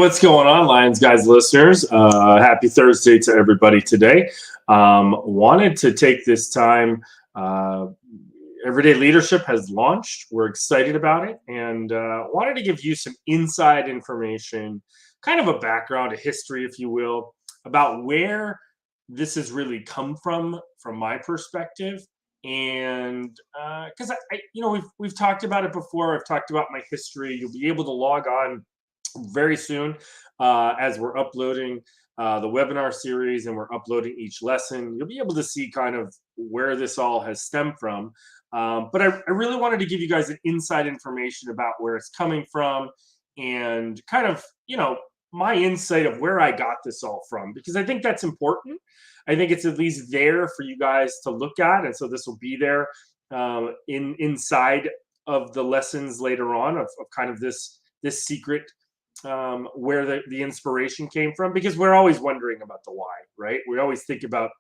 What's going on, Lions Guys listeners? Happy Thursday to everybody today. Wanted to take this time. Uh, Everyday Leadership has launched. We're excited about it and wanted to give you some inside information, kind of a background, a history, if you will, about where this has really come from my perspective. And because we've talked about it before. I've talked about my history. You'll be able to log on very soon as we're uploading the webinar series and we're uploading each lesson. You'll be able to see kind of where this all has stemmed from. But I really wanted to give you guys an inside information about where it's coming from and kind of, my insight of where I got this all from, because I think that's important. I think it's at least there for you guys to look at. And so this will be there inside of the lessons later on of kind of this secret where the inspiration came from, because we're always wondering about the why, right? We always think about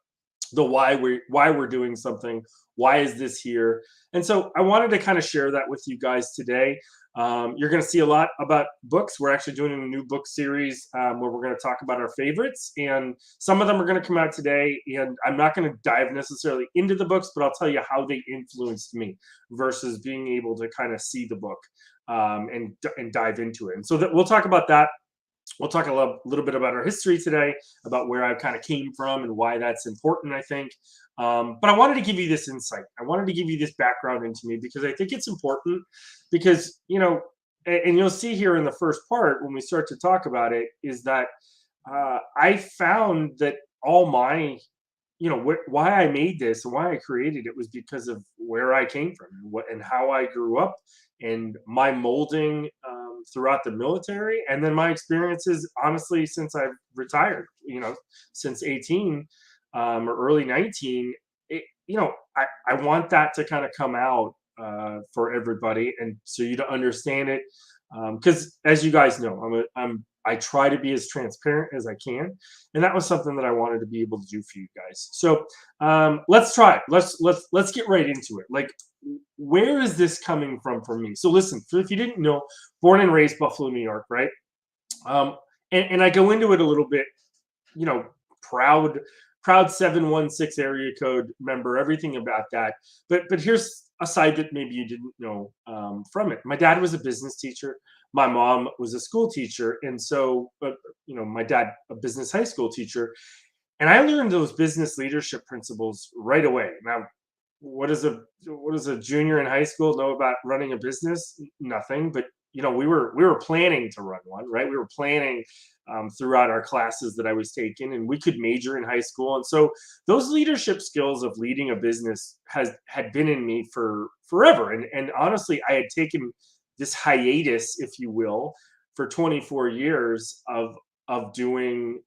the why we're doing something. Why is this here? And so I wanted to kind of share that with you guys today. You're going to see a lot about books. We're actually doing a new book series where we're going to talk about our favorites, and some of them are going to come out today. And I'm not going to dive necessarily into the books, but I'll tell you how they influenced me versus being able to kind of see the book and dive into it. And so we'll talk about that. We'll talk a little bit about our history today, about where I kind of came from and why that's important, I think. But I wanted to give you this insight. I wanted to give you this background into me because I think it's important because, and you'll see here in the first part when we start to talk about it, is that I found that all my, why I made this and why I created it was because of where I came from and how I grew up and my molding throughout the military, and then my experiences, honestly, since I've retired, since 18 or early 19. I want that to kind of come out for everybody, and so you to understand it, because as you guys know, I try to be as transparent as I can, and that was something that I wanted to be able to do for you guys. So let's try it. Let's get right into it. Like, where is this coming from for me? So listen, if you didn't know, born and raised Buffalo, New York, right? And I go into it a little bit, proud 716 area code member, everything about that. But here's a side that maybe you didn't know from it. My dad was a business teacher. My mom was a school teacher, and so, my dad a business high school teacher, and I learned those business leadership principles right away. Now, what does a junior in high school know about running a business? Nothing. But we were planning to run one, right? We were planning throughout our classes that I was taking, and we could major in high school. And so those leadership skills of leading a business had been in me for forever. And honestly, I had taken this hiatus, if you will, for 24 years of doing,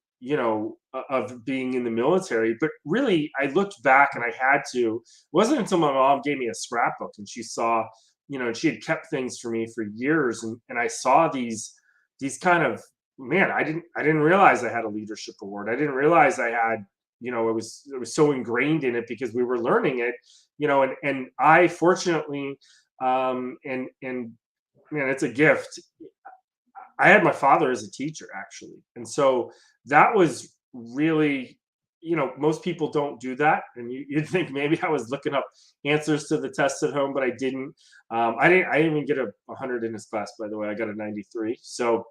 of being in the military. But really, I looked back and I had to. It wasn't until my mom gave me a scrapbook and she saw, and she had kept things for me for years, and I saw these kind of, man, I didn't realize I had a leadership award. I didn't realize I had, it was so ingrained in it because we were learning it, and I fortunately, and man, it's a gift. I had my father as a teacher, actually. And so that was really, most people don't do that. And you'd think maybe I was looking up answers to the tests at home, but I didn't. I didn't even get a 100 in his class, by the way. I got a 93. So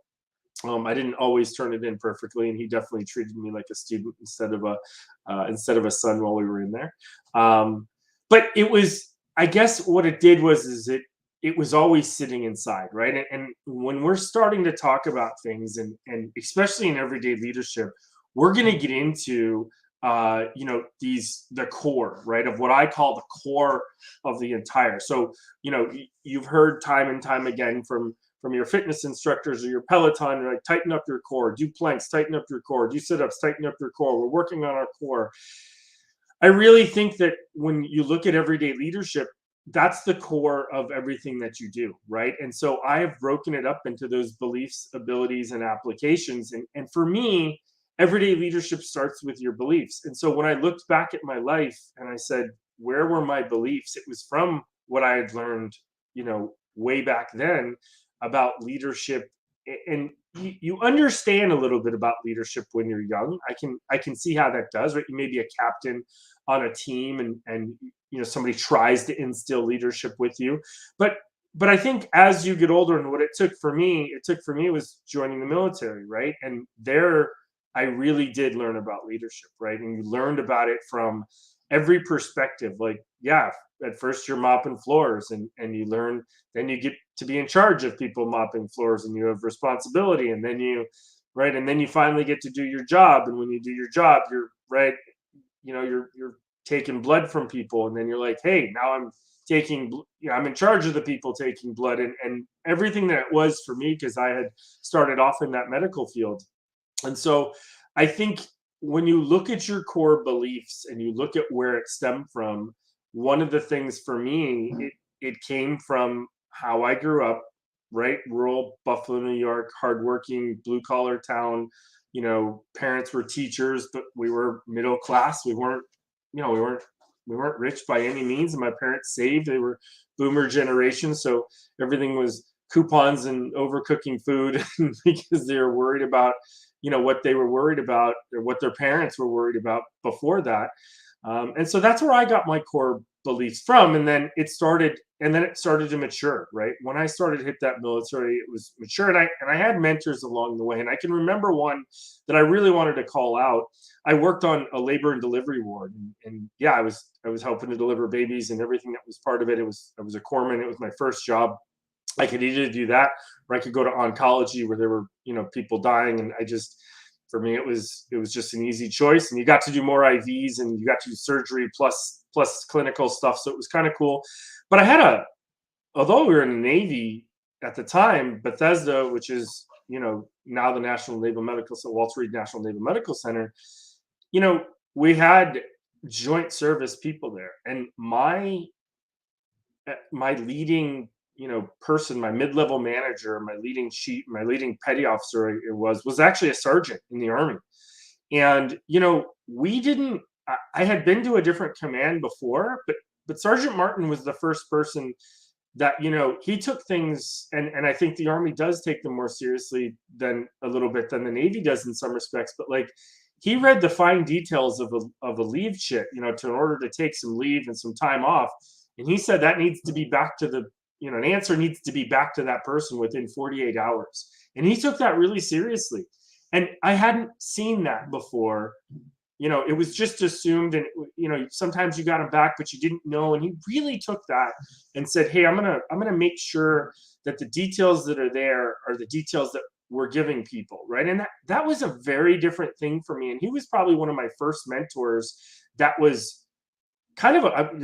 I didn't always turn it in perfectly, and he definitely treated me like a student instead of a son while we were in there. But it was, I guess, what it did was it was always sitting inside, right? And when we're starting to talk about things, and especially in everyday leadership, we're going to get into the core, right, of what I call the core of the entire. So you've heard time and time again from your fitness instructors or your Peloton, like, tighten up your core, do planks, tighten up your core, do sit-ups, tighten up your core. We're working on our core. I really think that when you look at everyday leadership, that's the core of everything that you do, right? And so I have broken it up into those beliefs, abilities, and applications. And for me, everyday leadership starts with your beliefs. And so when I looked back at my life and I said, where were my beliefs? It was from what I had learned, way back then about leadership. And you understand a little bit about leadership when you're young. I can see how that does, right? You may be a captain on a team, and somebody tries to instill leadership with you, but I think as you get older, and what it took for me was joining the military, right? And there I really did learn about leadership, right? And you learned about it from every perspective. Like, yeah, at first you're mopping floors, and you learn, then you get to be in charge of people mopping floors, and you have responsibility, and then you finally get to do your job, and when you do your job, you're right, you're taking blood from people, and then you're like, hey, now I'm in charge of the people taking blood, and everything that it was for me, because I had started off in that medical field. And so I think when you look at your core beliefs and you look at where it stemmed from, one of the things for me, it came from how I grew up, right? Rural Buffalo, New York, hardworking, blue collar town. Parents were teachers, but we were middle class. You know, we weren't rich by any means. And my parents saved. They were boomer generation, so everything was coupons and overcooking food because they were worried about what they were worried about, or what their parents were worried about before that. And so that's where I got my core beliefs from. And then it started to mature, right? When I started to hit that military, it was mature, and I had mentors along the way. And I can remember one that I really wanted to call out. I worked on a labor and delivery ward, and yeah, I was helping to deliver babies and everything that was part of it. I was a corpsman. It was my first job. I could either do that, or I could go to oncology, where there were people dying, and for me, it was just an easy choice. And you got to do more IVs, and you got to do surgery plus clinical stuff, so it was kind of cool. But although we were in the Navy at the time, Bethesda, which is now the National Naval Medical, so Walter Reed National Naval Medical Center, you know, we had joint service people there, and my leading person, my mid-level manager, my leading petty officer, it was actually a sergeant in the Army. And we didn't I had been to a different command before, but Sergeant Martin was the first person that he took things, and I think the Army does take them more seriously than a little bit than the Navy does in some respects. But like, he read the fine details of a leave chit, in order to take some leave and some time off. And he said that needs to be back to an answer needs to be back to that person within 48 hours. And he took that really seriously. And I hadn't seen that before. It was just assumed, and sometimes you got him back, but you didn't know. And he really took that and said, "Hey, I'm gonna make sure that the details that are there are the details that we're giving people, right?" And that was a very different thing for me. And he was probably one of my first mentors. That was kind of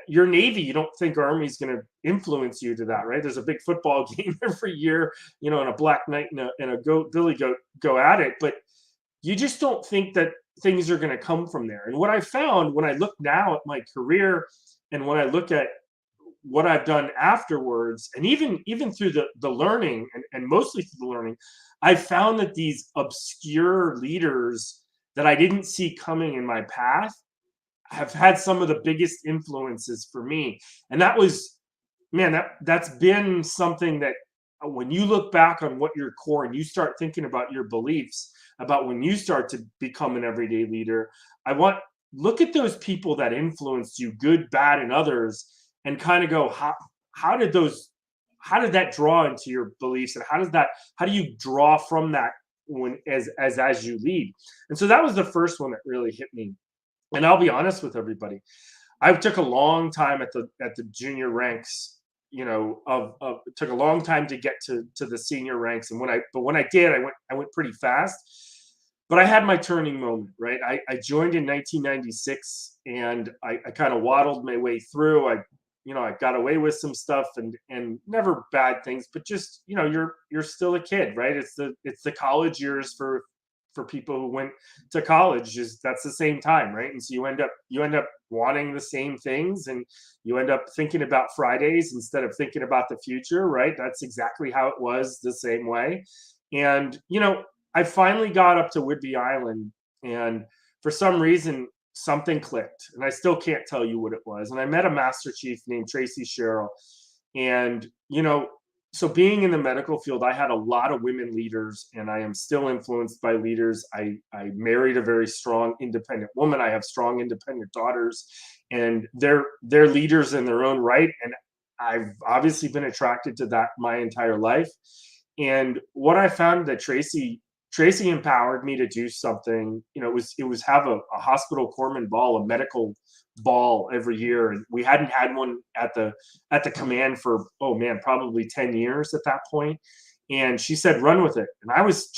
your Navy. You don't think Army's going to influence you to that, right? There's a big football game every year, and a Black Knight and a Billy Goat go at it, but you just don't think that things are going to come from there. And what I found when I look now at my career, and when I look at what I've done afterwards, and even through the learning, and mostly through the learning, I found that these obscure leaders that I didn't see coming in my path have had some of the biggest influences for me. And that was, man, that's been something that when you look back on what your core, and you start thinking about your beliefs, about when you start to become an everyday leader, look at those people that influenced you, good, bad, and others, and kind of go, how did that draw into your beliefs, and how do you draw from that as you lead? And so that was the first one that really hit me. And I'll be honest with everybody, I took a long time at the junior ranks, it took a long time to get to the senior ranks. And when I did, I went pretty fast. But I had my turning moment, right? I joined in 1996, and I kind of waddled my way through. I got away with some stuff, and never bad things, but just you're still a kid, right? It's the college years for people who went to college. That's the same time, right? And so you end up wanting the same things, and you end up thinking about Fridays instead of thinking about the future, right? That's exactly how it was, the same way. And I finally got up to Whidbey Island, and for some reason something clicked, and I still can't tell you what it was. And I met a Master Chief named Tracy Sherrill, and so being in the medical field, I had a lot of women leaders, and I am still influenced by leaders. I married a very strong, independent woman. I have strong, independent daughters, and they're leaders in their own right. And I've obviously been attracted to that my entire life. And what I found that Tracy empowered me to do something. You know, it was have a hospital corpsman ball, a medical ball every year, and we hadn't had one at the command for, oh man, probably 10 years at that point. And she said run with it, and I was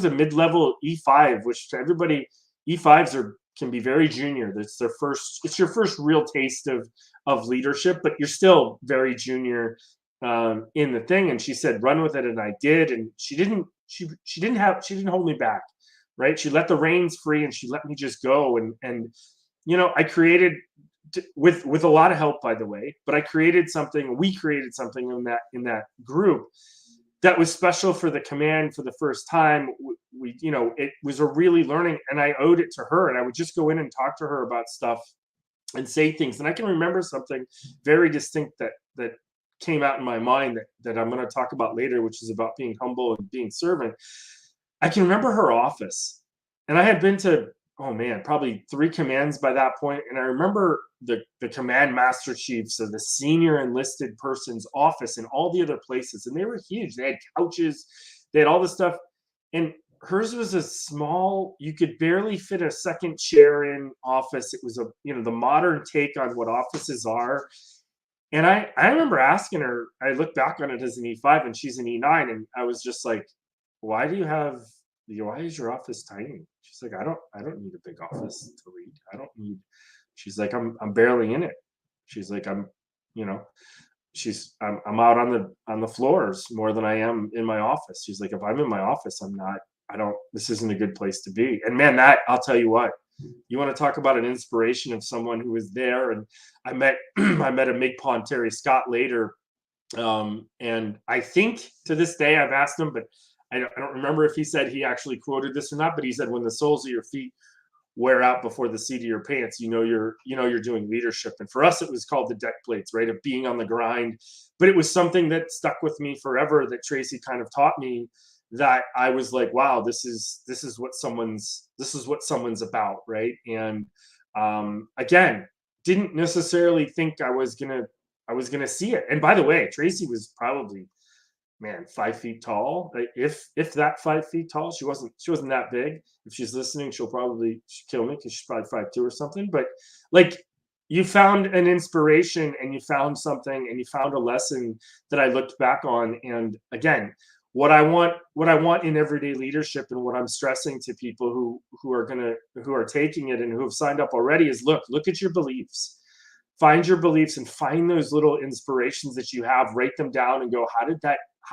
a mid-level E5, which to everybody, E5s are can be very junior. It's your first real taste of leadership, but you're still very junior in the thing. And she said run with it, and I did. And she didn't hold me back, right? She let the reins free, and she let me just go. And I created, with a lot of help, by the way, but we created something in that group that was special for the command for the first time. It was a really learning, and I owed it to her. And I would just go in and talk to her about stuff and say things. And I can remember something very distinct that came out in my mind that I'm going to talk about later, which is about being humble and being servant. I can remember her office, and I had been to, oh man, probably 3 commands by that point. And I remember the command master chiefs, so the senior enlisted person's office, and all the other places, and they were huge. They had couches, they had all this stuff, and hers was a small, you could barely fit a second chair in office. It was the modern take on what offices are. And I remember asking her, I look back on it as an E5 and she's an E9, and I was just like, why is your office tiny? She's like, I don't need a big office to lead. I don't need, she's like, I'm barely in it. She's like, I'm out on the floors more than I am in my office. She's like, if I'm in my office, this isn't a good place to be. And man, that, I'll tell you what, you want to talk about an inspiration of someone who was there. And I met I met a MIG-Pon Terry Scott later. And I think to this day I've asked him, but I don't remember if he said he actually quoted this or not, but he said, when the soles of your feet wear out before the seat of your pants, you're doing leadership. And for us, it was called the deck plates, right? Of being on the grind. But it was something that stuck with me forever, that Tracy kind of taught me, that I was like, wow, this is what someone's about, right? And again, didn't necessarily think I was gonna see it. And by the way, Tracy was probably, man, 5 feet tall, if that 5 feet tall. She wasn't that big. If she's listening, she'll kill me, because she's probably 5'2" or something. But like, you found an inspiration, and you found something, and you found a lesson that I looked back on. And again, what I want in everyday leadership, and what I'm stressing to people who are taking it and who have signed up already, is look at your beliefs. Find your beliefs and find those little inspirations that you have, write them down, and go, how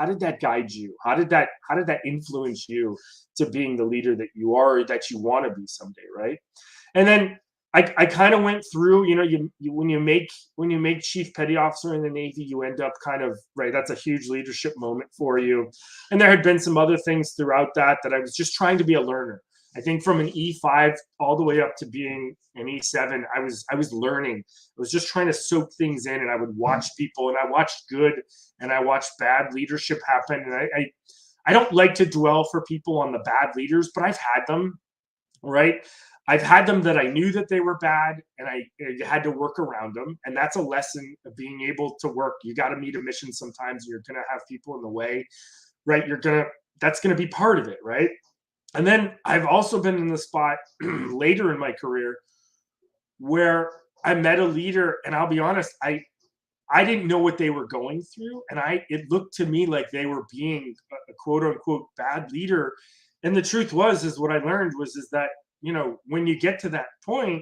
did that guide you? How did that influence you to being the leader that you are, or that you want to be someday, right? And then I kind of went through, when you make chief petty officer in the Navy, you end up kind of, right, that's a huge leadership moment for you. And there had been some other things throughout that I was just trying to be a learner. I think from an E5 all the way up to being an E7, I was learning. I was just trying to soak things in, and I would watch people, and I watched good and I watched bad leadership happen. And I don't like to dwell for people on the bad leaders, but I've had them, right? I've had them that I knew that they were bad, and I had to work around them. And that's a lesson of being able to work. You got to meet a mission sometimes, and you're going to have people in the way, right? That's going to be part of it, right? And then I've also been in the spot later in my career where I met a leader, and I'll be honest, I didn't know what they were going through, and it looked to me like they were being a quote unquote bad leader. And the truth is what I learned is that, when you get to that point,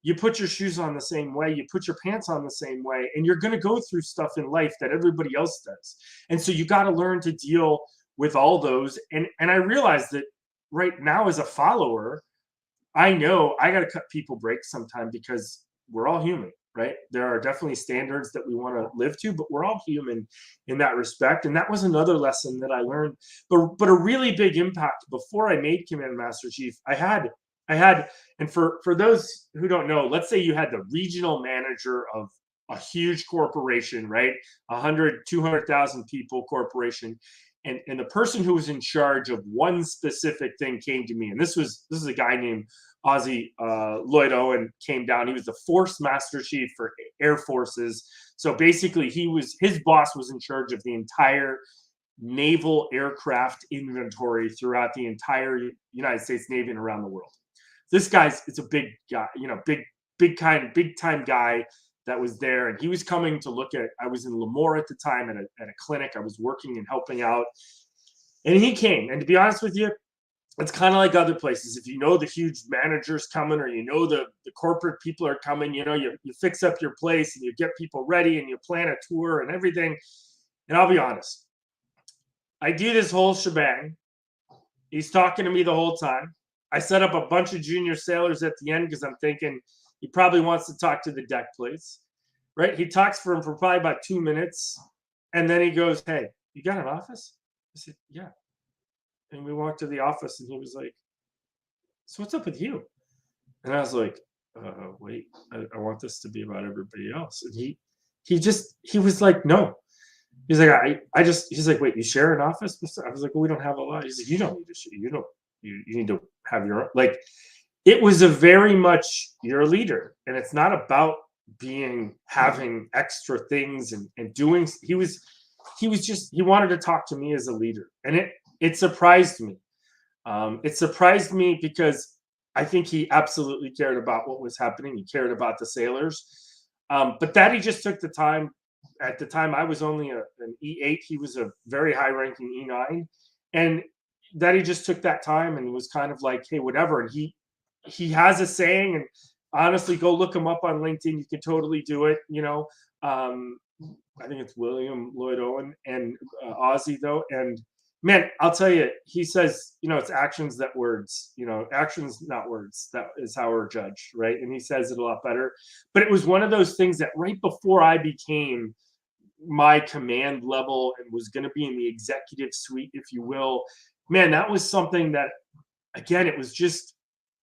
you put your shoes on the same way, you put your pants on the same way, and you're going to go through stuff in life that everybody else does. And so you got to learn to deal with all those. And I realized that right now, as a follower, I know I got to cut people breaks sometime, because we're all human, right? There are definitely standards that we want to live to, but we're all human in that respect. And that was another lesson that I learned. But a really big impact before I made Command Master Chief, I had, and for those who don't know, let's say you had the regional manager a huge corporation, right? 100, 200,000 people corporation. And the person who was in charge of one specific thing came to me. And this is a guy named Ozzy Lloyd Owen came down. He was the Force Master Chief for Air Forces. So basically his boss was in charge of the entire naval aircraft inventory throughout the entire United States Navy and around the world. This it's a big guy, big time guy that was there. And he was coming to look at, I was in Lemoore at the time at a clinic. I was working and helping out. And he came. And to be honest with you, it's kind of like other places. If you know the huge manager's coming, or the corporate people are coming, you fix up your place and you get people ready and you plan a tour and everything. And I'll be honest, I do this whole shebang. He's talking to me the whole time. I set up a bunch of junior sailors at the end because I'm thinking he probably wants to talk to the deck plates, right? He talks for probably about 2 minutes. And then he goes, "Hey, you got an office?" I said, "Yeah." And we walked to the office and he was like, "So what's up with you?" And I was like, wait, I want this to be about everybody else. And he was like, "No." He's like, he's like, "Wait, you share an office?" I was like, "Well, we don't have a lot." He's like, "You don't need to share. You need to have your own." Like, it was a very much, you're a leader, and it's not about having extra things and doing. He wanted to talk to me as a leader, and it surprised me. It surprised me because I think he absolutely cared about what was happening. He cared about the sailors, but that he just took the time. At the time, I was only an E8. He was a very high-ranking E9, and that he just took that time and was kind of like, "Hey, whatever." And he has a saying, and honestly, go look him up on LinkedIn. You can totally do it. I think it's William Lloyd Owen and Ozzy though. And man, I'll tell you, he says, it's actions, not words. Actions, not words. That is how we're judged, right? And he says it a lot better. But it was one of those things that right before I became my command level and was going to be in the executive suite, if you will, man, that was something that, again, it was just,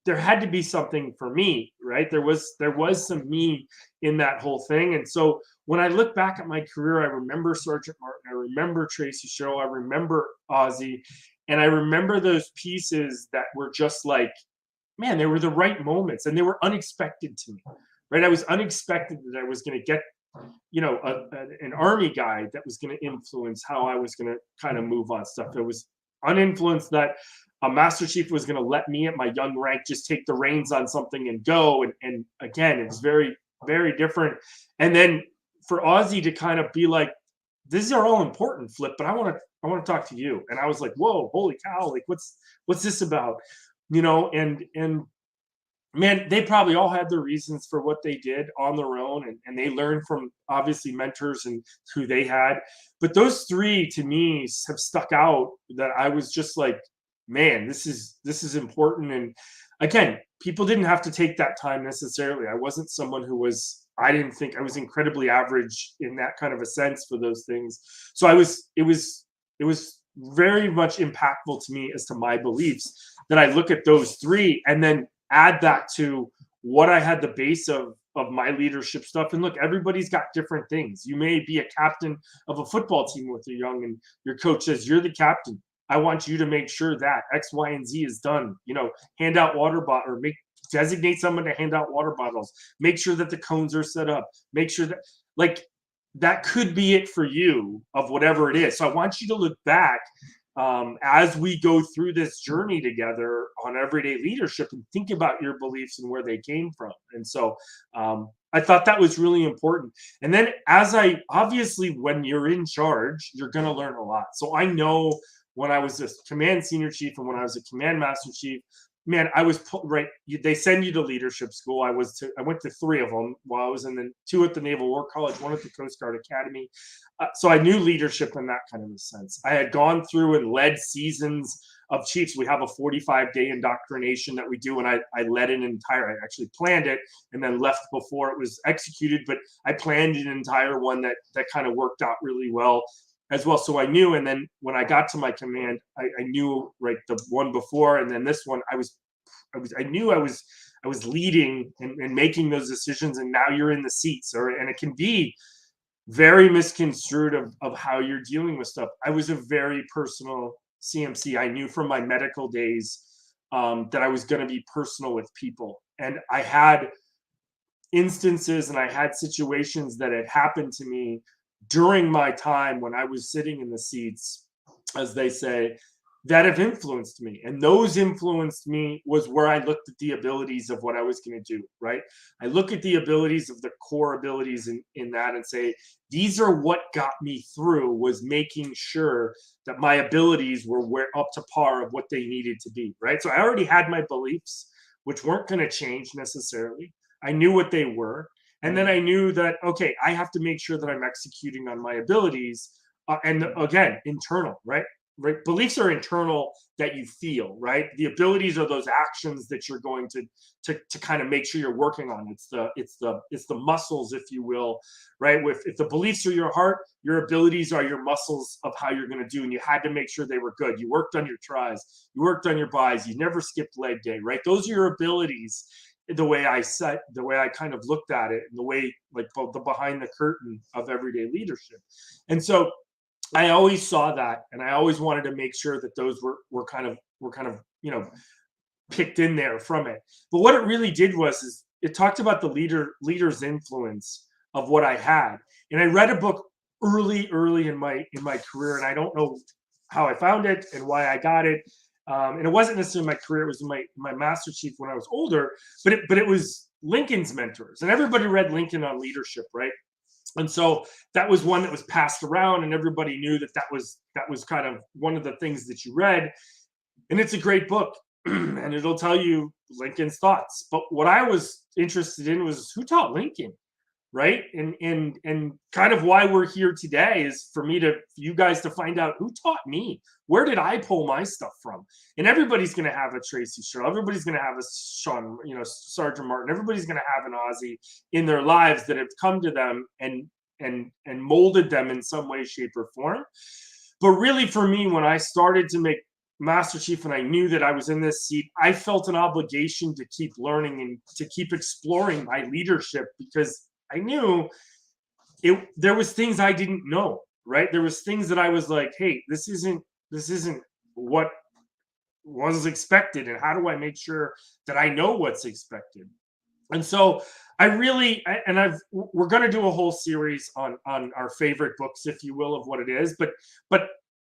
there had to be something for me, right? There was some me in that whole thing. And so when I look back at my career, I remember Sergeant Martin, I remember Tracy Sherrill, I remember Ozzy, and I remember those pieces that were just like, man, they were the right moments, and they were unexpected to me, right? I was unexpected that I was going to get, an Army guy that was going to influence how I was going to kind of move on stuff. It was uninfluenced that a Master Chief was going to let me at my young rank just take the reins on something and go. And again, it was very, very different. And then for Ozzy to kind of be like, "These are all important, Flip, but I want to talk to you." And I was like, "Whoa, holy cow. Like, what's this about?" And man, they probably all had their reasons for what they did on their own. And they learned from obviously mentors and who they had. But those three to me have stuck out, that I was just like, man, this is important. And again, people didn't have to take that time necessarily. I wasn't someone I didn't think I was incredibly average in that kind of a sense for those things. So it was very much impactful to me as to my beliefs, that I look at those three and then add that to what I had the base of my leadership stuff. And look, everybody's got different things. You may be a captain of a football team with your young, and your coach says, "You're the captain. I want you to make sure that X, Y, and Z is done. Hand out water bottle, or designate someone to hand out water bottles. Make sure that the cones are set up. Make sure that, like, that could be it for you of whatever it is." So I want you to look back as we go through this journey together on everyday leadership, and think about your beliefs and where they came from. And so I thought that was really important. And then obviously, when you're in charge, you're going to learn a lot. So I know when I was a command senior chief and when I was a command master chief, man, I was right. They send you to leadership school. I went to 3 of them while I was in 2 at the Naval War College, 1 at the Coast Guard Academy. So I knew leadership in that kind of a sense. I had gone through and led seasons of chiefs. We have a 45-day indoctrination that we do, and I led I actually planned it and then left before it was executed, but I planned an entire one that kind of worked out really well as well. So I knew, and then when I got to my command, I knew, right, the one before, and then this one, I I was leading and making those decisions, and now you're in the seats, and it can be very misconstrued of how you're dealing with stuff. I was a very personal CMC. I knew from my medical days that I was going to be personal with people, and I had instances and I had situations that had happened to me during my time when I was sitting in the seats, as they say, that have influenced me. And those influenced me was where I looked at the abilities of what I was going to do, right? I look at the abilities of the core abilities in that and say, these are what got me through, was making sure that my abilities were up to par of what they needed to be, right? So I already had my beliefs, which weren't going to change necessarily. I knew what they were. And then I knew that, okay, I have to make sure that I'm executing on my abilities. And again, internal, right? Right? Beliefs are internal that you feel, right? The abilities are those actions that you're going to kind of make sure you're working on. It's the muscles, if you will, right? If the beliefs are your heart, your abilities are your muscles of how you're going to do. And you had to make sure they were good. You worked on your tries, you worked on your buys, you never skipped leg day, right? Those are your abilities. The way I kind of looked at it, and the way, like, the behind the curtain of everyday leadership. And so I always saw that, and I always wanted to make sure that those were kind of picked in there from it. But what it really did is it talked about the leader's influence of what I had. And I read a book early in my career, and I don't know how I found it and why I got it. And it wasn't necessarily my career; it was my Master Chief when I was older. But it was Lincoln's Mentors, and everybody read Lincoln on leadership, right? And so that was one that was passed around, and everybody knew that was kind of one of the things that you read. And it's a great book, and it'll tell you Lincoln's thoughts. But what I was interested in was who taught Lincoln, right? And kind of why we're here today is for you guys to find out who taught me. Where did I pull my stuff from? And everybody's going to have a Tracy Sherrill. Everybody's going to have a Sean, Sergeant Martin. Everybody's going to have an Ozzy in their lives that have come to them and molded them in some way, shape, or form. But really, for me, when I started to make Master Chief and I knew that I was in this seat, I felt an obligation to keep learning and to keep exploring my leadership, because I knew there was things I didn't know, right? There was things that I was like, hey, this isn't what was expected, and how do I make sure that I know what's expected? And so we're going to do a whole series on our favorite books, if you will, of what it is, but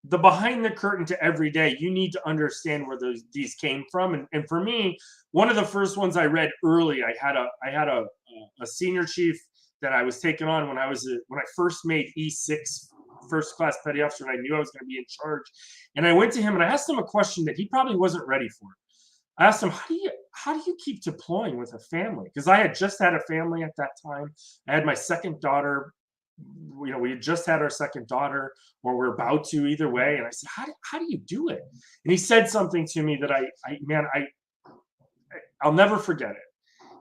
the behind the curtain to every day, you need to understand where these came from. And for me, one of the first ones I read early, I had a senior chief that I was taking on when I first made E6, first class petty officer, and I knew I was going to be in charge. And I went to him and I asked him a question that he probably wasn't ready for. I asked him, how do you keep deploying with a family? Because I had just had a family at that time. I had my second daughter. We had just had our second daughter, or we're about to, either way. And I said, how do you do it? And he said something to me that I'll never forget it.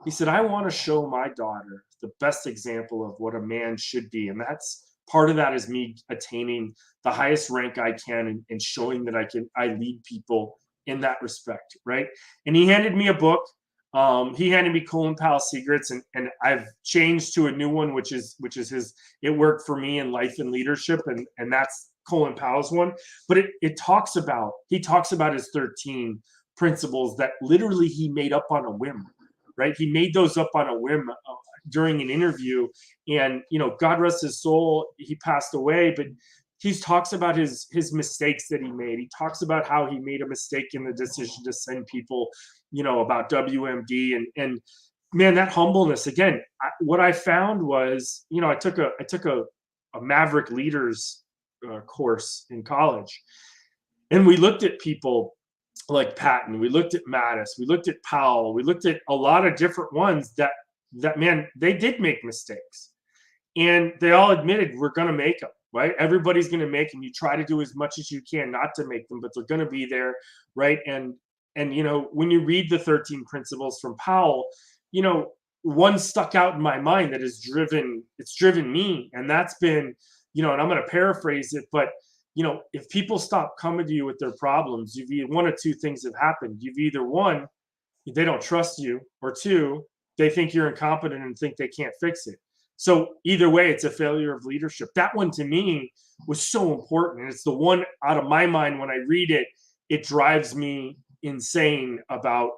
He said, I want to show my daughter the best example of what a man should be. And that's part of that is me attaining the highest rank I can and showing that I lead people in that respect, right? And he handed me a book. He handed me Colin Powell Secrets, and I've changed to a new one, which is his. It worked for me in life and leadership, and that's Colin Powell's one. But he talks about his 13 principles that literally he made up on a whim, right? He made those up on a whim during an interview, and God rest his soul, he passed away, but he talks about his mistakes that he made. He talks about how he made a mistake in the decision to send people, about WMD, and man, that humbleness again. What I found was, I took a Maverick Leaders course in college, and we looked at people like Patton, we looked at Mattis, we looked at Powell, we looked at a lot of different ones that man, they did make mistakes, and they all admitted we're going to make them. Right? Everybody's going to make them. You try to do as much as you can not to make them, but they're going to be there. Right. And when you read the 13 principles from Powell, one stuck out in my mind that it's driven me. And that's been, and I'm going to paraphrase it, but if people stop coming to you with their problems, one of two things have happened. You've either one, they don't trust you, or two, they think you're incompetent and think they can't fix it. So either way, it's a failure of leadership. That one to me was so important. And it's the one out of my mind when I read it, it drives me insane about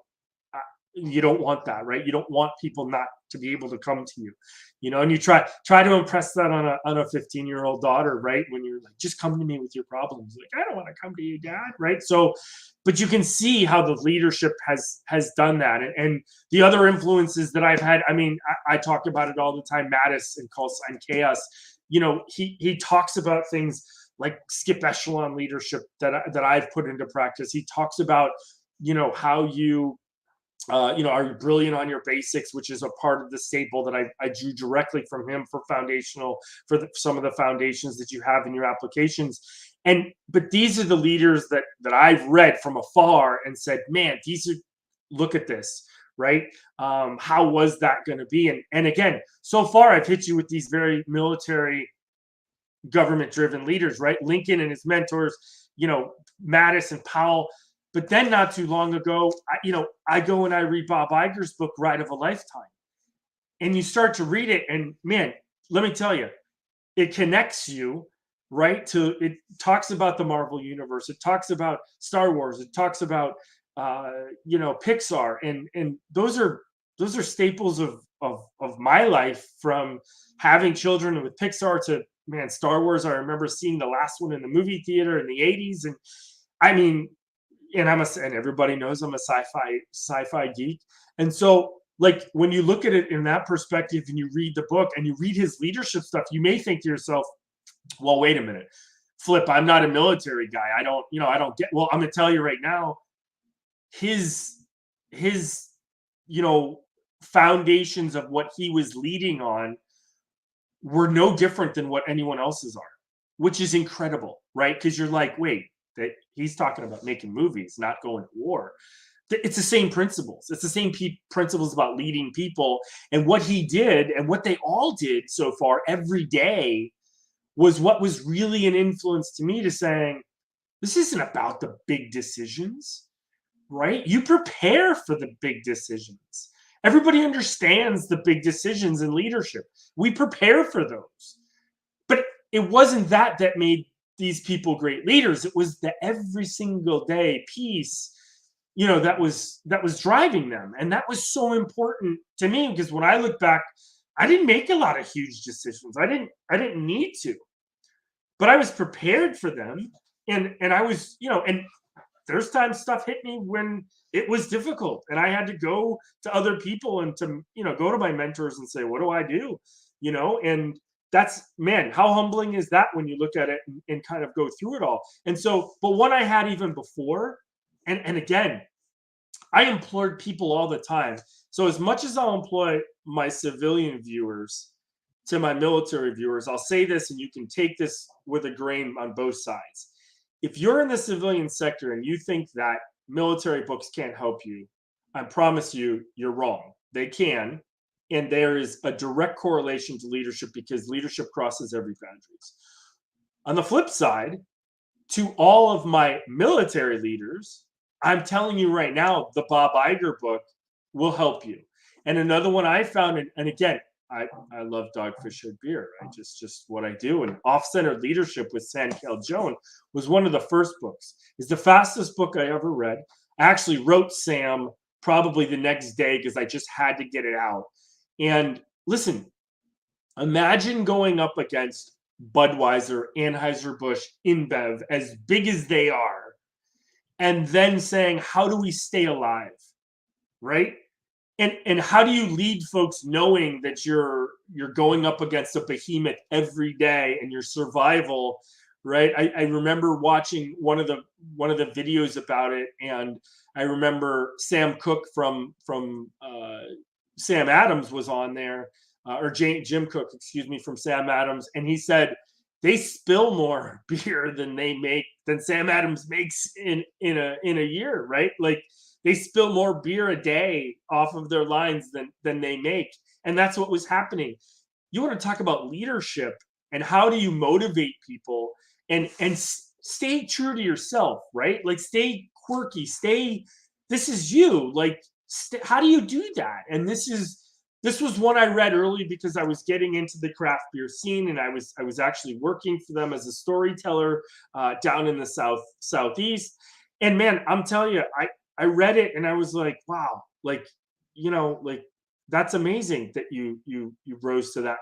you don't want that, right? You don't want people not to be able to come to you, and you try to impress that on a 15-year-old daughter, right? When you're like, just come to me with your problems. Like, I don't want to come to you, dad, right? So, but you can see how the leadership has done that. And the other influences that I've had, I mean, I talk about it all the time. Mattis and Call Sign Chaos, he talks about things like skip echelon leadership that I've put into practice. He talks about, how you are you brilliant on your basics, which is a part of the staple that I drew directly from him for some of the foundations that you have in your applications. But these are the leaders that I've read from afar and said, man, look at this, right? How was that going to be? And again, so far I've hit you with these very military, government-driven leaders, right? Lincoln and his mentors, Mattis and Powell. But then not too long ago, I go and I read Bob Iger's book, Ride of a Lifetime. And you start to read it, and man, let me tell you, it connects you, right? It talks about the Marvel Universe. It talks about Star Wars. It talks about, Pixar. And those are staples of my life, from having children with Pixar to, man, Star Wars. I remember seeing the last one in the movie theater in the 80s. And I mean, and everybody knows I'm a sci-fi geek. And so, like, when you look at it in that perspective and you read the book and you read his leadership stuff, you may think to yourself, well, wait a minute, Flip, I'm not a military guy. I don't get, well, I'm going to tell you right now, his foundations of what he was leading on were no different than what anyone else's are, which is incredible, right? Because you're like, wait, that he's talking about making movies, not going to war. It's the same principles. It's the same principles about leading people. And what he did, and what they all did so far every day, was what was really an influence to me to saying, this isn't about the big decisions, right? You prepare for the big decisions. Everybody understands the big decisions in leadership. We prepare for those. But it wasn't that made these people great leaders. It was the every single day piece, that was driving them. And that was so important to me, because when I look back, I didn't make a lot of huge decisions. I didn't need to, but I was prepared for them. And I was, and there's times stuff hit me when it was difficult, and I had to go to other people and to, go to my mentors and say, what do I do? And that's, man, how humbling is that when you look at it and kind of go through it all. And so, but what I had even before, and again, I implored people all the time. So as much as I'll employ my civilian viewers to my military viewers, I'll say this, and you can take this with a grain on both sides. If you're in the civilian sector and you think that military books can't help you, I promise you, you're wrong. They can. And there is a direct correlation to leadership, because leadership crosses every boundaries. On the flip side, to all of my military leaders, I'm telling you right now, the Bob Iger book will help you. And another one I found, and again, I love Dogfish Head Beer, right? Just what I do. And Off-Centered Leadership with Sankel Joan was one of the first books. It's the fastest book I ever read. I actually wrote Sam probably the next day because I just had to get it out. And listen, imagine going up against Budweiser, Anheuser-Busch, InBev, as big as they are, and then saying, how do we stay alive, right? And how do you lead folks knowing that you're going up against a behemoth every day, and your survival, right? I remember watching one of the videos about it, and I remember Sam Cook from Sam Adams was on there, or Jim Cook, excuse me, from Sam Adams, and he said they spill more beer than Sam Adams makes in a year, right? Like, they spill more beer a day off of their lines than they make. And that's what was happening. You want to talk about leadership and how do you motivate people and stay true to yourself, right? Like, stay quirky, this is you. Like, how do you do that? And this was one I read early because I was getting into the craft beer scene, and I was actually working for them as a storyteller down in the southeast. And man, I'm telling you, I read it and I was like, wow, like, like, that's amazing that you rose to that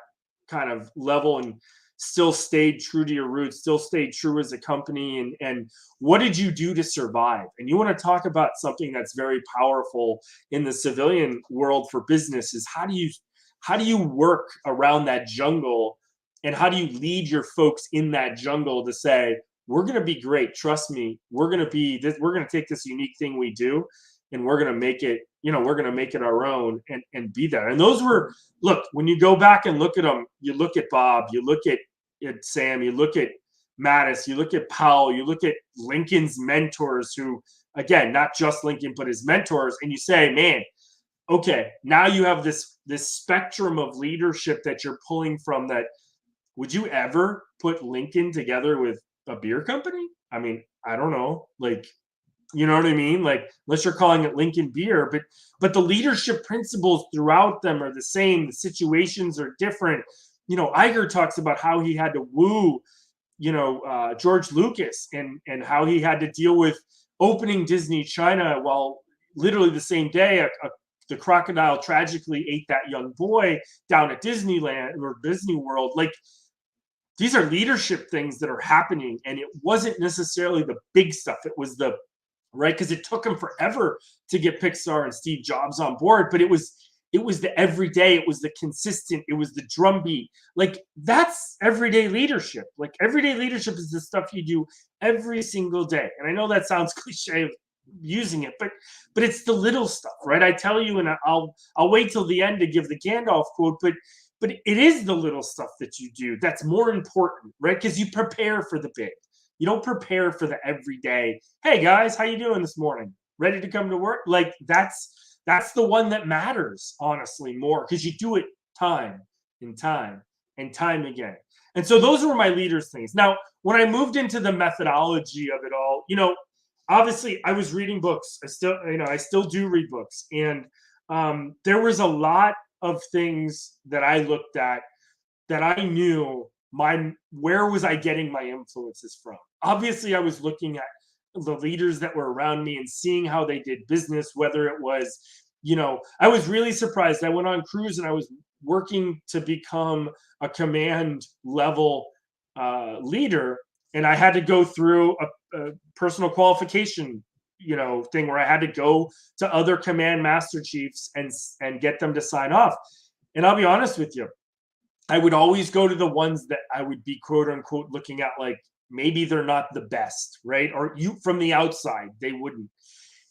kind of level and still stayed true to your roots, still stayed true as a company. And what did you do to survive? And you want to talk about something that's very powerful in the civilian world for business is how do you work around that jungle, and how do you lead your folks in that jungle to say, we're going to be great, trust me, we're going to be this, we're going to take this unique thing we do and we're going to make it, we're going to make it our own, and be there. And those were, look, when you go back and look at them, you look at Bob, you look at Sam, you look at Mattis, you look at Powell, you look at Lincoln's mentors, who, again, not just Lincoln, but his mentors, and you say, man, okay, now you have this spectrum of leadership that you're pulling from. That, would you ever put Lincoln together with a beer company? I mean, I don't know, like, you know what I mean? Like, unless you're calling it Lincoln Beer, but the leadership principles throughout them are the same. The situations are different. Iger talks about how he had to woo, George Lucas, and how he had to deal with opening Disney China while literally the same day the crocodile tragically ate that young boy down at Disneyland or Disney World. Like, these are leadership things that are happening, and it wasn't necessarily the big stuff. It was the right, because it took him forever to get Pixar and Steve Jobs on board, but it was the everyday, it was the consistent, it was the drumbeat. Like, that's everyday leadership. Like, everyday leadership is the stuff you do every single day. And I know that sounds cliche of using it, but it's the little stuff, right? I tell you, and I'll wait till the end to give the Gandalf quote, but it is the little stuff that you do that's more important, right? Because you prepare for the big. You don't prepare for the everyday. Hey guys, how you doing this morning? Ready to come to work? Like, that's the one that matters, honestly, more, because you do it time and time and time again. And so those were my leaders things. Now, when I moved into the methodology of it all, obviously I was reading books. I still do read books, and there was a lot of things that I looked at that I knew where was I getting my influences from. Obviously, I was looking at the leaders that were around me and seeing how they did business, whether it was, I was really surprised. I went on cruise and I was working to become a command level leader, and I had to go through a personal qualification thing where I had to go to other command master chiefs and get them to sign off. And I'll be honest with you, I would always go to the ones that I would be quote unquote looking at like maybe they're not the best, right? Or from the outside, they wouldn't.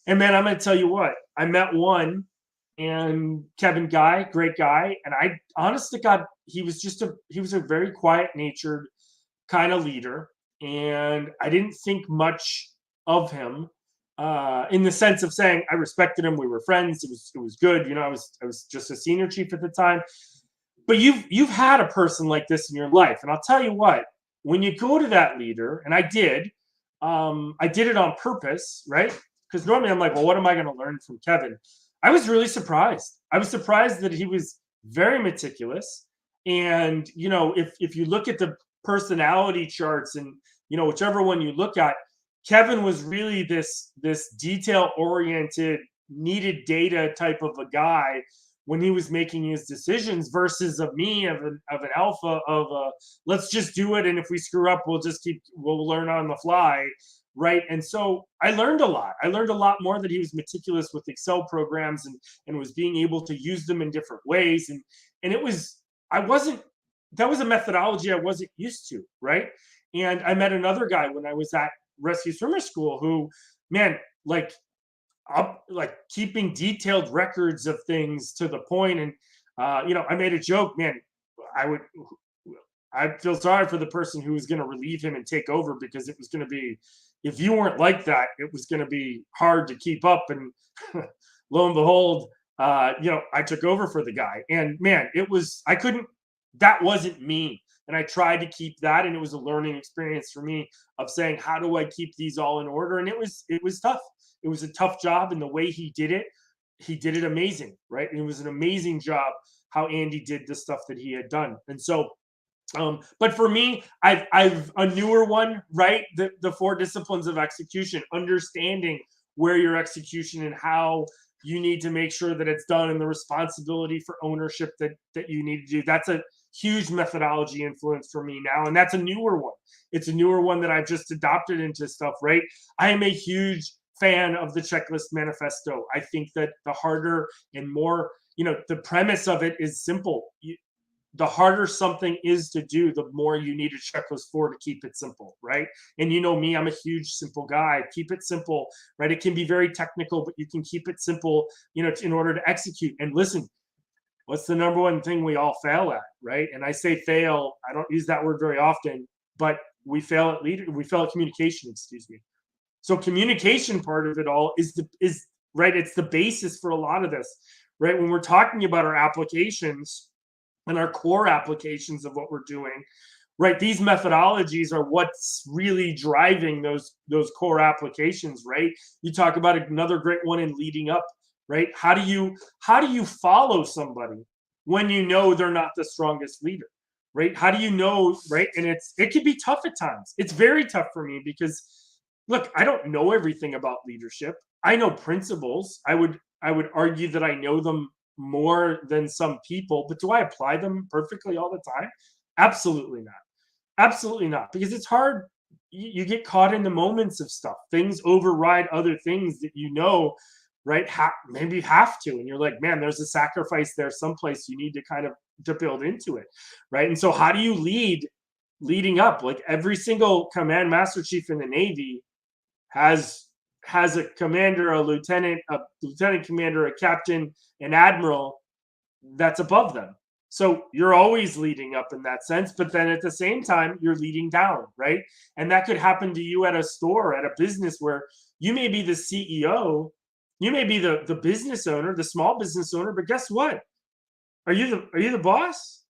And man, I'm going to tell you what, I met one, and Kevin Guy, great guy. And I, honest to God, he was a very quiet natured kind of leader. And I didn't think much of him in the sense of saying I respected him. We were friends. It was good. I was just a senior chief at the time. But you've had a person like this in your life, and I'll tell you what. When you go to that leader, and I did it on purpose, right? Because normally I'm like, well, what am I going to learn from Kevin? I was really surprised. I was surprised that he was very meticulous, and if you look at the personality charts, and whichever one you look at, Kevin was really this detail oriented, needed data type of a guy when he was making his decisions, versus of me of an alpha of let's just do it, and if we screw up, we'll learn on the fly, right? And so I learned a lot. I learned a lot more that he was meticulous with Excel programs and was being able to use them in different ways, and that was a methodology I wasn't used to, right? And I met another guy when I was at Rescue Swimmer School who, man, like keeping detailed records of things to the point. And I made a joke, man, I feel sorry for the person who was going to relieve him and take over, because it was going to be, if you weren't like that, it was going to be hard to keep up. And lo and behold, I took over for the guy, and man, that wasn't me. And I tried to keep that, and it was a learning experience for me of saying, how do I keep these all in order? And it was tough. It was a tough job, and the way he did it he did it amazing, right? And it was an amazing job how Andy did the stuff that he had done. And so, but for me, I've a newer one, right? The 4 disciplines of execution, understanding where your execution and how you need to make sure that it's done, and the responsibility for ownership that you need to do. That's a huge methodology influence for me now, and that's a newer one. It's a newer one that I've just adopted into stuff, right? I am a huge fan of the checklist manifesto. I think that the harder and more, the premise of it is simple. The harder something is to do, the more you need a checklist for to keep it simple, right? And you know me, I'm a huge simple guy. Keep it simple, right? It can be very technical, but you can keep it simple, in order to execute. And listen, what's the number one thing we all fail at, right? And I say fail, I don't use that word very often, but we fail at communication, excuse me. So communication part of it all is right. It's the basis for a lot of this, right? When we're talking about our applications and our core applications of what we're doing, right? These methodologies are what's really driving those core applications, right? You talk about another great one in leading up, right? How do you follow somebody when you know they're not the strongest leader, right? How do you know, right? And it can be tough at times. It's very tough for me because, look, I don't know everything about leadership. I know principles. I would argue that I know them more than some people, but do I apply them perfectly all the time? Absolutely not. Absolutely not. Because it's hard. You get caught in the moments of stuff. Things override other things that right? Maybe have to. And you're like, man, there's a sacrifice there someplace you need to kind of to build into it, right? And so how do you leading up? Like every single command master chief in the Navy has a commander, a lieutenant commander, a captain, an admiral that's above them. So you're always leading up in that sense, but then at the same time, you're leading down, right? And that could happen to you at a store, at a business where you may be the CEO, you may be the business owner, the small business owner, but guess what? Are you the boss?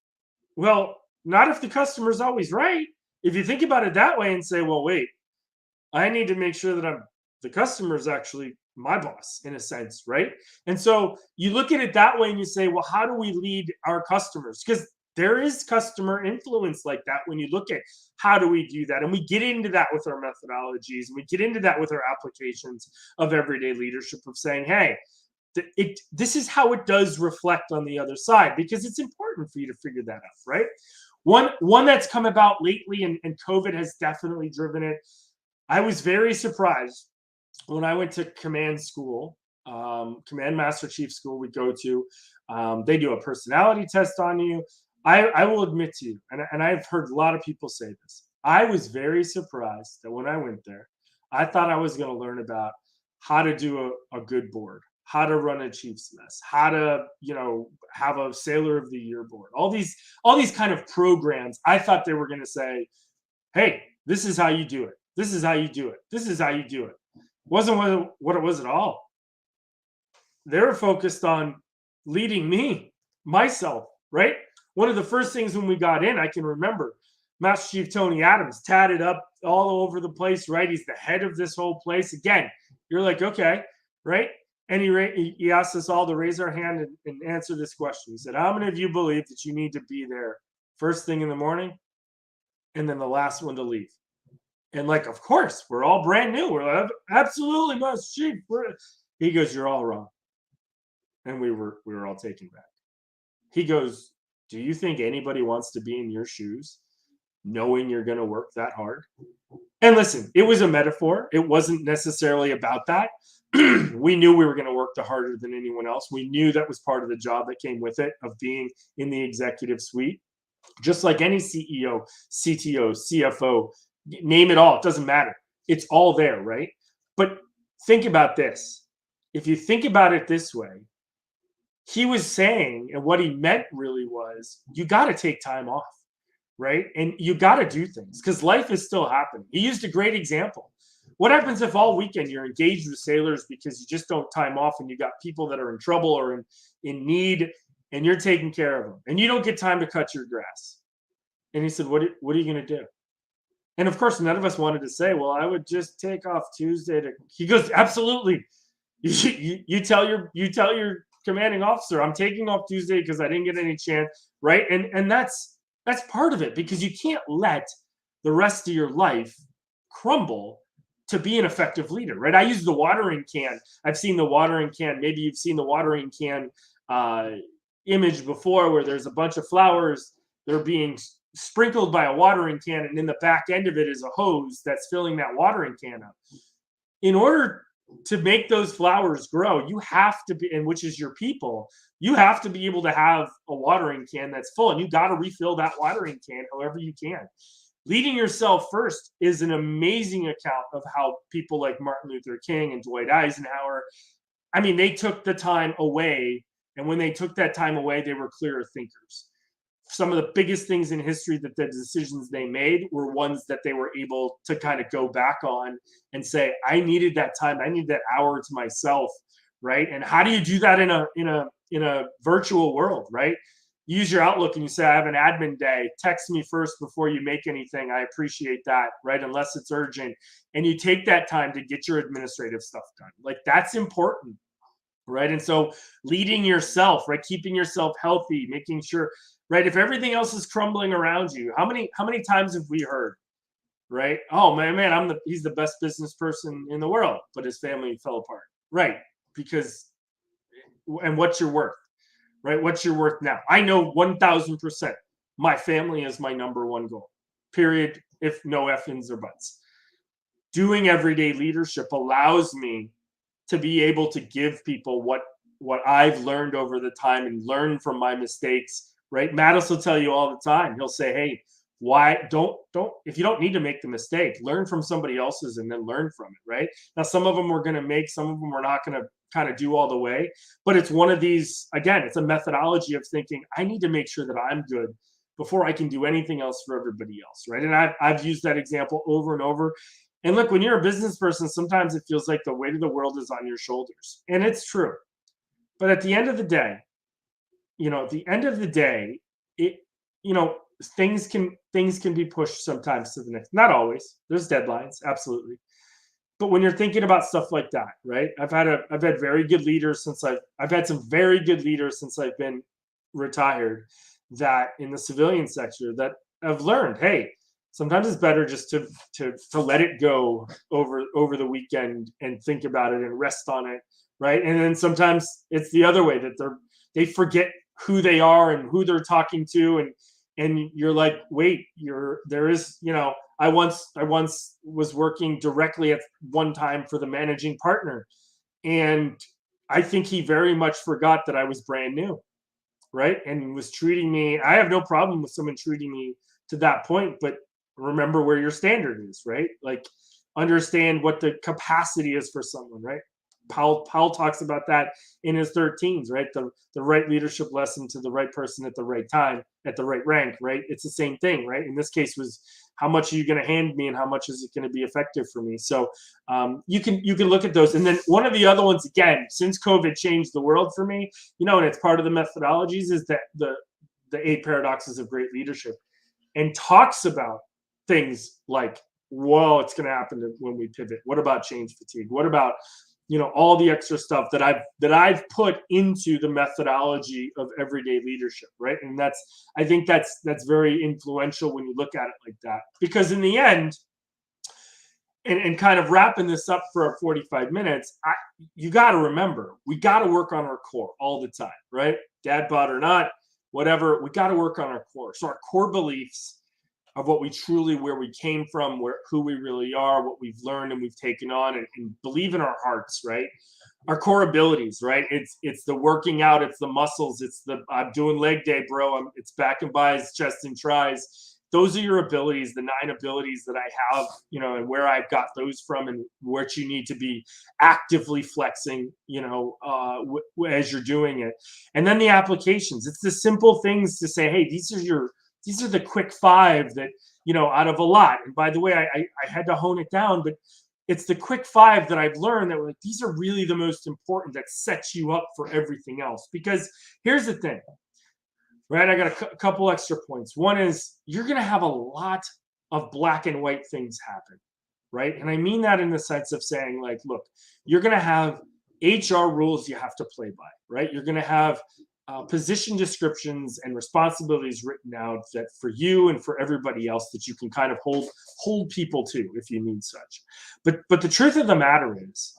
Well, not if the customer's always right. If you think about it that way and say, well, wait, I need to make sure that the customer is actually my boss in a sense, right? And so you look at it that way and you say, well, how do we lead our customers? Because there is customer influence like that when you look at how do we do that. And we get into that with our methodologies, and we get into that with our applications of everyday leadership of saying, hey, this is how it does reflect on the other side, because it's important for you to figure that out, right? One that's come about lately, and COVID has definitely driven it. I was very surprised when I went to command school, command master chief school we go to. They do a personality test on you. I will admit to you, and I've heard a lot of people say this, I was very surprised that when I went there, I thought I was going to learn about how to do a good board, how to run a chief's mess, how to, have a sailor of the year board, all these kind of programs. I thought they were going to say, hey, this is how you do it. This is how you do it. This is how you do it. Wasn't what it was at all. They were focused on leading myself, right? One of the first things when we got in, I can remember Master Chief Tony Adams tatted up all over the place, right? He's the head of this whole place. Again, you're like, okay, right? And he asked us all to raise our hand and answer this question. He said, how many of you believe that you need to be there first thing in the morning and then the last one to leave? And like, of course, we're all brand new. We're like, absolutely, Master Chief. He goes, you're all wrong. And we were all taken back. He goes, do you think anybody wants to be in your shoes knowing you're going to work that hard? And listen, it was a metaphor. It wasn't necessarily about that. We knew we were going to work harder than anyone else. We knew that was part of the job that came with it, of being in the executive suite. Just like any CEO, CTO, CFO, name it all. It doesn't matter. It's all there, right? But think about this. If you think about it this way, he was saying, and what he meant really was, you got to take time off, right? And you got to do things because life is still happening. He used a great example. What happens if all weekend you're engaged with sailors because you just don't time off, and you got people that are in trouble or in need, and you're taking care of them, and you don't get time to cut your grass? And he said, what are you going to do? And of course, none of us wanted to say, well, I would just take off Tuesday to. He goes, absolutely. You tell your commanding officer, I'm taking off Tuesday because I didn't get any chance, right? And that's part of it, because you can't let the rest of your life crumble to be an effective leader, right? I use the watering can. I've seen the watering can. Maybe you've seen the watering can uh, image before, where there's a bunch of flowers. They're being sprinkled by a watering can, and in the back end of it is a hose that's filling that watering can up. In order to make those flowers grow, you have to be, and which is your people, you have to be able to have a watering can that's full, and you got to refill that watering can however you can. Leading yourself first is an amazing account of how people like Martin Luther King and Dwight Eisenhower, I mean, they took the time away. And when they took that time away, they were clearer thinkers. Some of the biggest things in history, that the decisions they made were ones that they were able to kind of go back on and say, I needed that time. I need that hour to myself. Right. And how do you do that in a virtual world? Right. Use your Outlook and you say, I have an admin day. Text me first before you make anything. I appreciate that. Right. Unless it's urgent. And you take that time to get your administrative stuff done. Like, that's important. Right. And so leading yourself, right, keeping yourself healthy, making sure, right, if everything else is crumbling around you, how many times have we heard, right? Oh man, he's the best business person in the world, but his family fell apart. Right. Because, and what's your worth? Right? What's your worth now? I know 1000% my family is my number one goal. Period. If no ifs or buts. Doing everyday leadership allows me to be able to give people what I've learned over the time and learn from my mistakes, right? Mattis will tell you all the time. He'll say, hey, why don't if you don't need to make the mistake, learn from somebody else's and then learn from it, right? Now, some of them we're going to make, some of them we're not going to kind of do all the way, but it's one of these, again, it's a methodology of thinking, I need to make sure that I'm good before I can do anything else for everybody else, right? And I've used that example over and over. And look, when you're a business person, sometimes it feels like the weight of the world is on your shoulders. And it's true. But at the end of the day, at the end of the day, it, you know, things can be pushed sometimes to the next. Not always. There's deadlines, absolutely. But when you're thinking about stuff like that, right? I've had very good leaders since I've had some very good leaders since I've been retired, that in the civilian sector, that I've learned, hey, sometimes it's better just to let it go over the weekend and think about it and rest on it, right? And then sometimes it's the other way, that they forget who they are and who they're talking to, and you're like, wait, I once was working directly at one time for the managing partner, and I think he very much forgot that I was brand new, right? And was treating me. I have no problem with someone treating me to that point, but remember where your standard is, right? Like, understand what the capacity is for someone, right? Powell talks about that in his 13s, right? The right leadership lesson to the right person at the right time, at the right rank, right? It's the same thing, right? In this case, was how much are you going to hand me, and how much is it going to be effective for me? So you can look at those. And then one of the other ones, again, since COVID changed the world for me, and it's part of the methodologies, is that the 8 paradoxes of great leadership, and talks about things like, whoa, it's going to happen when we pivot. What about change fatigue? What about all the extra stuff that I've put into the methodology of everyday leadership, right? And I think that's very influential when you look at it like that, because in the end, and kind of wrapping this up for our 45 minutes, you got to remember, we got to work on our core all the time, right? Dad bod or not, whatever, we got to work on our core. So our core beliefs of where we came from, who we really are, what we've learned and we've taken on, and believe in our hearts, right? Our core abilities, right? It's the working out, it's the muscles, it's the I'm doing leg day, bro. It's back and buys, chest and tries. Those are your abilities, the 9 abilities that I have, and where I've got those from, and what you need to be actively flexing, as you're doing it. And then the applications. It's the simple things to say, hey, these are the quick 5 that, out of a lot. And by the way, I had to hone it down, but it's the quick 5 that I've learned that these are really the most important, that sets you up for everything else. Because here's the thing, right? I got a couple extra points. One is, you're going to have a lot of black and white things happen, right? And I mean that in the sense of saying, like, look, you're going to have HR rules you have to play by, right? You're going to have position descriptions and responsibilities written out that for you and for everybody else that you can kind of hold people to if you need such. But the truth of the matter is,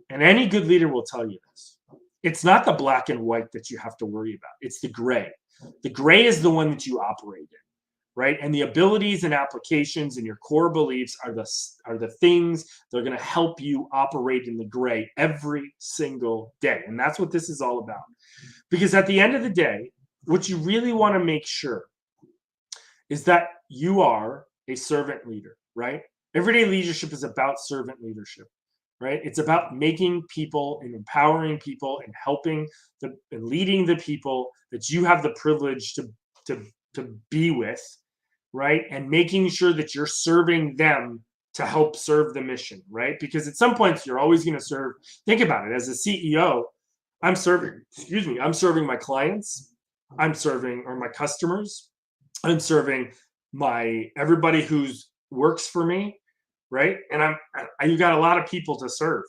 and any good leader will tell you this, it's not the black and white that you have to worry about. It's the gray. The gray is the one that you operate in, right? And the abilities and applications and your core beliefs are the things that are going to help you operate in the gray every single day. And that's what this is all about. Because at the end of the day, what you really want to make sure is that you are a servant leader, right? Everyday leadership is about servant leadership, right? It's about making people and empowering people and helping and leading the people that you have the privilege to be with, right? And making sure that you're serving them to help serve the mission, right? Because at some points you're always going to serve. Think about it. As a CEO, I'm serving my clients, I'm serving or my customers, I'm serving everybody who's works for me, right? And you got a lot of people to serve,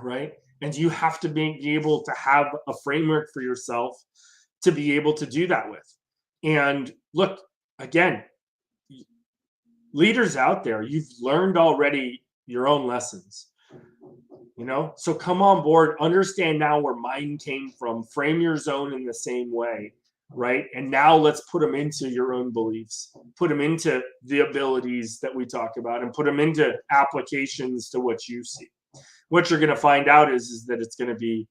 right? And you have to be able to have a framework for yourself to be able to do that with. And look, again, leaders out there, you've learned already your own lessons. So come on board, understand now where mine came from, frame your zone in the same way, right? And now let's put them into your own beliefs, put them into the abilities that we talk about, and put them into applications to what you see. What you're going to find out is that it's going to be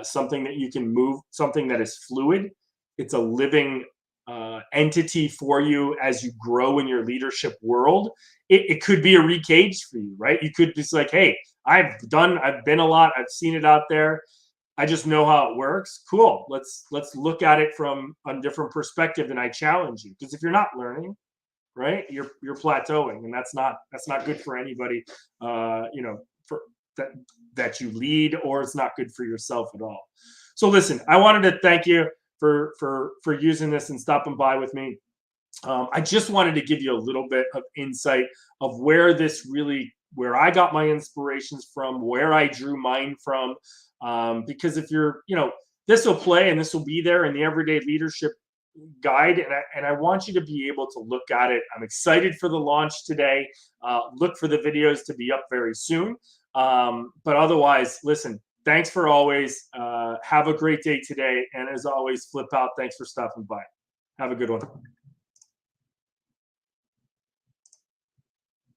something that you can move, something that is fluid. It's a living entity for you as you grow in your leadership world. It could be a recage for you, right? You could just like, hey, I've been a lot, I've seen it out there, I just know how it works. Cool. Let's look at it from a different perspective, and I challenge you, because if you're not learning, right, you're plateauing, and that's not good for anybody, for that you lead, or it's not good for yourself at all. So listen, I wanted to thank you for using this and stopping by with me. I just wanted to give you a little bit of insight of where I got my inspirations from, where I drew mine from. Because if you're, this will play and this will be there in the Everyday Leadership Guide. And I want you to be able to look at it. I'm excited for the launch today. Look for the videos to be up very soon. But otherwise, listen, thanks for always. Have a great day today. And as always, flip out. Thanks for stopping by. Have a good one.